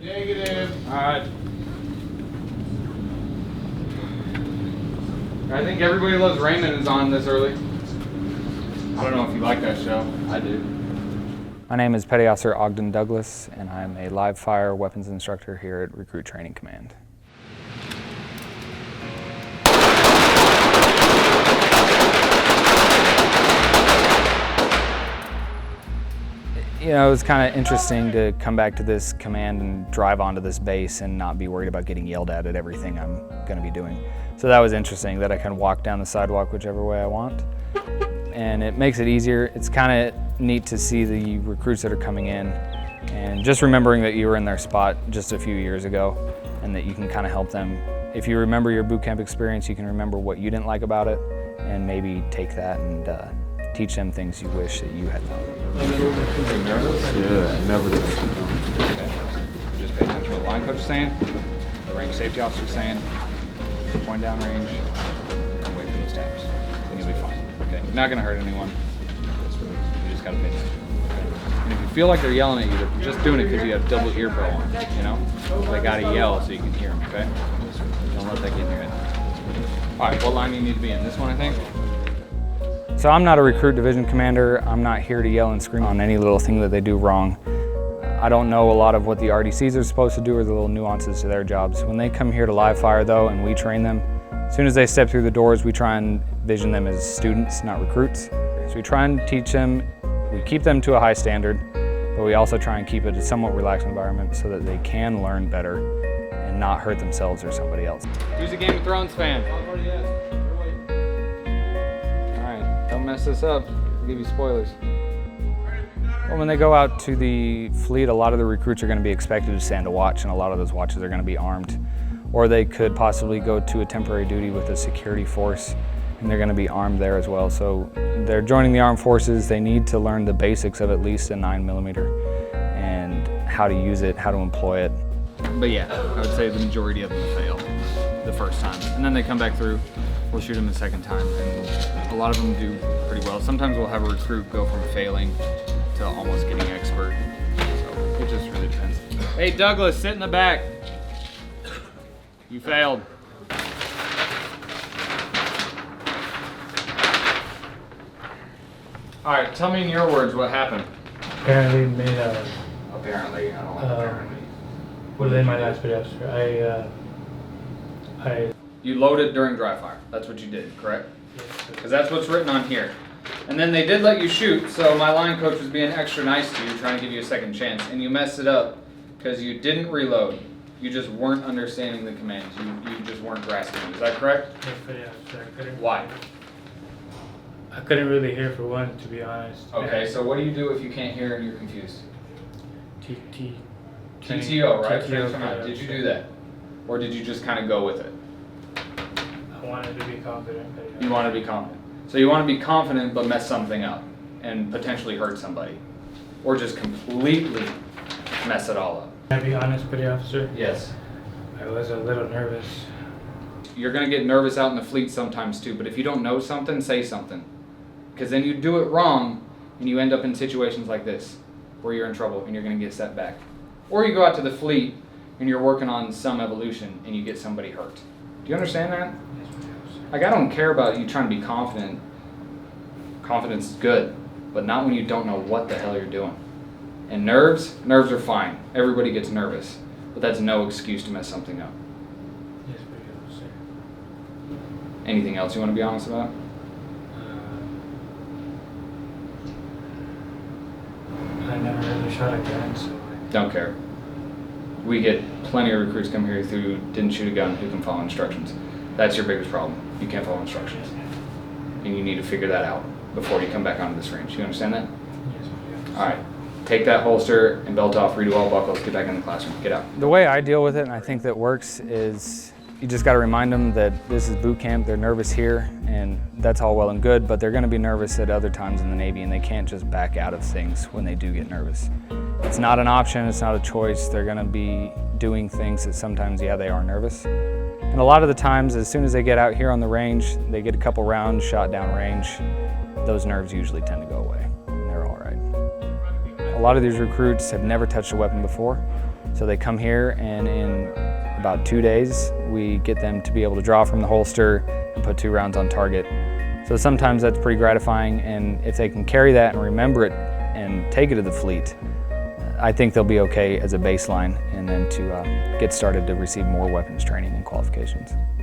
Negative. All right. I think Everybody Loves Raymond is on this early. I don't know if you like that show. I do. My name is Petty Officer Ogden Douglas, and I'm a live fire weapons instructor here at Recruit Training Command. You know, it was kind of interesting to come back to this command and drive onto this base and not be worried about getting yelled at everything I'm going to be doing. So that was interesting, that I can walk down the sidewalk whichever way I want. And it makes it easier. It's kind of neat to see the recruits that are coming in and just remembering that you were in their spot just a few years ago and that you can kind of help them. If you remember your boot camp experience, you can remember what you didn't like about it and maybe take that and teach them things you wish that you had known. Yeah, never did. Okay. Just pay attention to what the line coach is saying, the range safety officer is saying, point down range, and wait for those taps. And you'll be fine. Okay, you're not gonna hurt anyone. You just gotta pay attention. Okay? And if you feel like they're yelling at you, they're just doing it because you have double ear pro on, you know? They gotta yell so you can hear them, okay? Don't let that get in your head. All right, what line do you need to be in? This one, I think? So I'm not a recruit division commander. I'm not here to yell and scream on any little thing that they do wrong. I don't know a lot of what the RDCs are supposed to do or the little nuances to their jobs. When they come here to live fire though, and we train them, as soon as they step through the doors, we try and vision them as students, not recruits. So we try and teach them, we keep them to a high standard, but we also try and keep it a somewhat relaxed environment so that they can learn better and not hurt themselves or somebody else. Who's a Game of Thrones fan? Don't mess this up, I'll give you spoilers. Well, when they go out to the fleet, a lot of the recruits are going to be expected to stand a watch, and a lot of those watches are going to be armed. Or they could possibly go to a temporary duty with a security force, and they're going to be armed there as well. So they're joining the armed forces, they need to learn the basics of at least a 9mm and how to use it, how to employ it. But yeah, I would say the majority of them fail the first time. And then they come back through, we'll shoot them a second time, and a lot of them do pretty well. Sometimes we'll have a recruit go from failing to almost getting expert. So it just really depends. Hey Douglas, sit in the back. You failed. All right, tell me in your words what happened. Apparently made a... Apparently, I don't like apparently. What did they my last video after? You loaded during dry fire. That's what you did, correct? Yes. Because that's what's written on here. And then they did let you shoot, so my line coach was being extra nice to you, trying to give you a second chance, and you messed it up because you didn't reload. You just weren't understanding the commands. You just weren't grasping it. Is that correct? Yes, but yeah, so I couldn't. Why? I couldn't really hear for one, to be honest. Okay, so what do you do if you can't hear and you're confused? TTO, right? TTO. Did you do that? Or did you just kind of go with it? I wanted to be confident. You want to be confident. So you want to be confident but mess something up and potentially hurt somebody. Or just completely mess it all up. Can I be honest, petty officer? Yes. I was a little nervous. You're going to get nervous out in the fleet sometimes too, but if you don't know something, say something. Because then you do it wrong and you end up in situations like this where you're in trouble and you're going to get set back. Or you go out to the fleet and you're working on some evolution and you get somebody hurt. Do you understand that? Yes, petty officer. Like, I don't care about you trying to be confident. Confidence is good, but not when you don't know what the hell you're doing. And nerves are fine. Everybody gets nervous, but that's no excuse to mess something up. Yes, petty officer. Anything else you want to be honest about? I never really shot a gun, so Don't care. We get plenty of recruits come here who didn't shoot a gun, who can follow instructions. That's your biggest problem. You can't follow instructions. And you need to figure that out before you come back onto this range. You understand that? Yes, petty officer. All right. Take that holster and belt off, redo all buckles, get back in the classroom. Get out. The way I deal with it, and I think that works, is you just got to remind them that this is boot camp, they're nervous here, and that's all well and good, but they're going to be nervous at other times in the Navy, and they can't just back out of things when they do get nervous. It's not an option, it's not a choice. They're going to be doing things that sometimes, yeah, they are nervous. And a lot of the times, as soon as they get out here on the range, they get a couple rounds shot down range, those nerves usually tend to go away, and they're all right. A lot of these recruits have never touched a weapon before, So they come here, and in about 2 days, we get them to be able to draw from the holster and put 2 rounds on target. So sometimes that's pretty gratifying, and if they can carry that and remember it and take it to the fleet, I think they'll be okay as a baseline, and then to get started to receive more weapons training and qualifications.